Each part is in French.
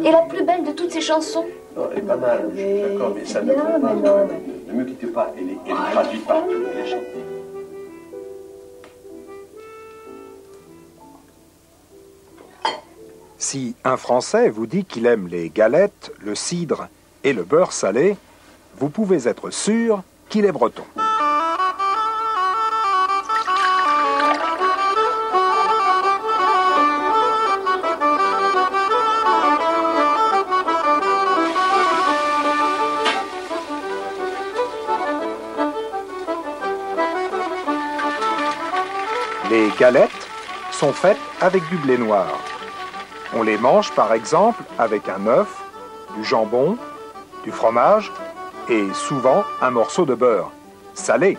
Et la plus belle de toutes ces chansons? Non, elle est pas mal, je suis d'accord, mais ça ne vaut pas. Ne me quittez pas, elle est traduite partout, elle est chantée. Si un Français vous dit qu'il aime les galettes, le cidre et le beurre salé, vous pouvez être sûr qu'il est breton. Les galettes sont faites avec du blé noir. On les mange par exemple avec un œuf, du jambon, du fromage et souvent un morceau de beurre, salé.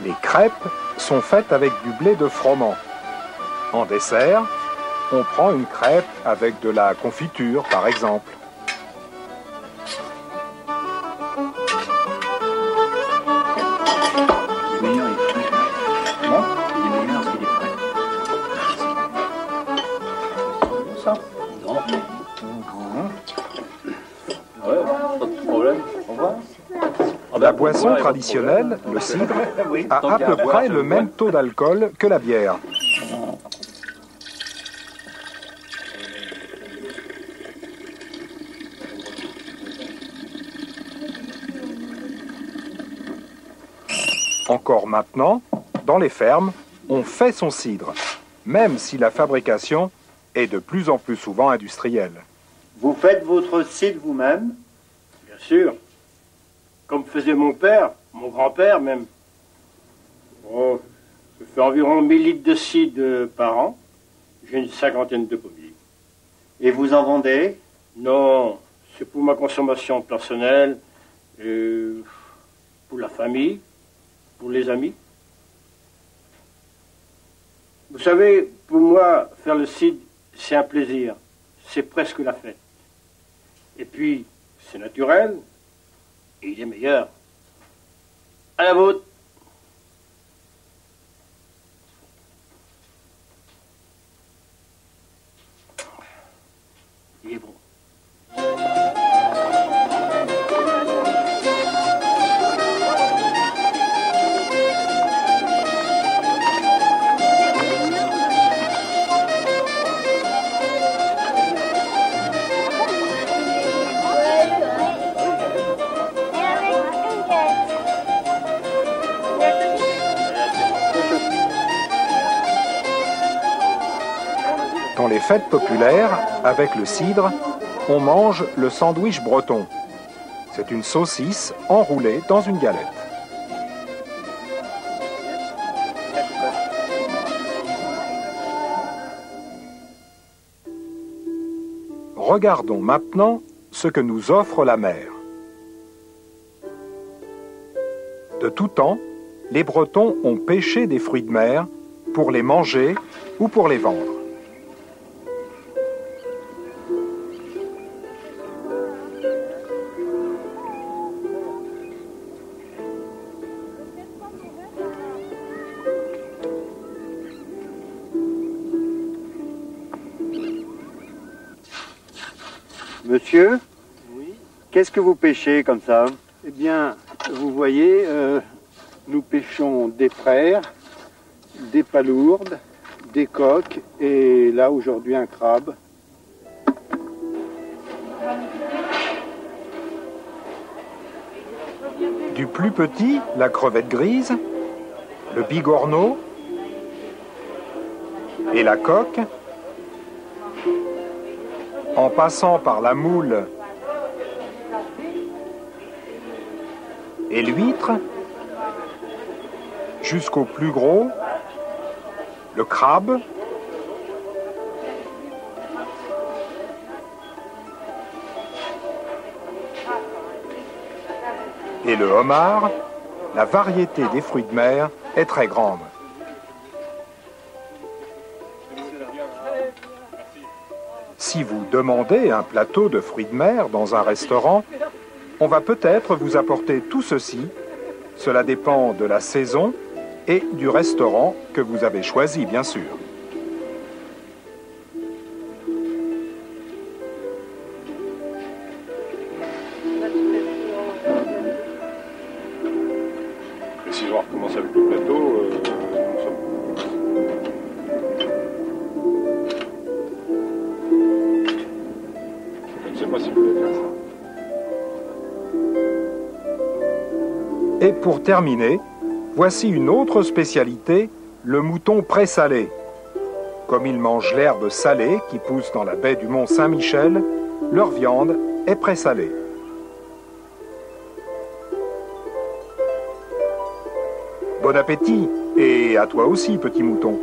Les crêpes sont faites avec du blé de froment. En dessert, on prend une crêpe avec de la confiture, par exemple. Il est meilleur, il est frais. Moi, il est meilleur parce qu'il est frais. Ça? Non. Ouais, pas de problème. Au revoir. La boisson traditionnelle, le cidre, a à peu près le même taux d'alcool que la bière. Encore maintenant, dans les fermes, on fait son cidre, même si la fabrication est de plus en plus souvent industrielle. Vous faites votre cidre vous-même? Bien sûr. Comme faisait mon père, mon grand-père même. Oh, je fais environ 1000 litres de cidre par an. J'ai une 50aine de pommiers. Et vous en vendez? Non, c'est pour ma consommation personnelle, pour la famille, pour les amis. Vous savez, pour moi, faire le cidre, c'est un plaisir. C'est presque la fête. Et puis, c'est naturel. Et il est meilleur. À la vôtre. Il est bon. Dans les fêtes populaires, avec le cidre, on mange le sandwich breton. C'est une saucisse enroulée dans une galette. Regardons maintenant ce que nous offre la mer. De tout temps, les Bretons ont pêché des fruits de mer pour les manger ou pour les vendre. Monsieur, Oui. qu'est-ce que vous pêchez comme ça? Eh bien, vous voyez, nous pêchons des frères, des palourdes, des coques et là aujourd'hui un crabe. Du plus petit, la crevette grise, le bigorneau et la coque, en passant par la moule et l'huître, jusqu'au plus gros, le crabe, et le homard, la variété des fruits de mer est très grande. Si vous demandez un plateau de fruits de mer dans un restaurant, on va peut-être vous apporter tout ceci. Cela dépend de la saison et du restaurant que vous avez choisi, bien sûr. Et si on recommence avec le plateau, nous sommes... Je ne sais pas si vous voulez faire ça. Et pour terminer, voici une autre spécialité, le mouton présalé. Comme ils mangent l'herbe salée qui pousse dans la baie du Mont Saint-Michel, leur viande est présalée. Bon appétit, et à toi aussi, petit mouton.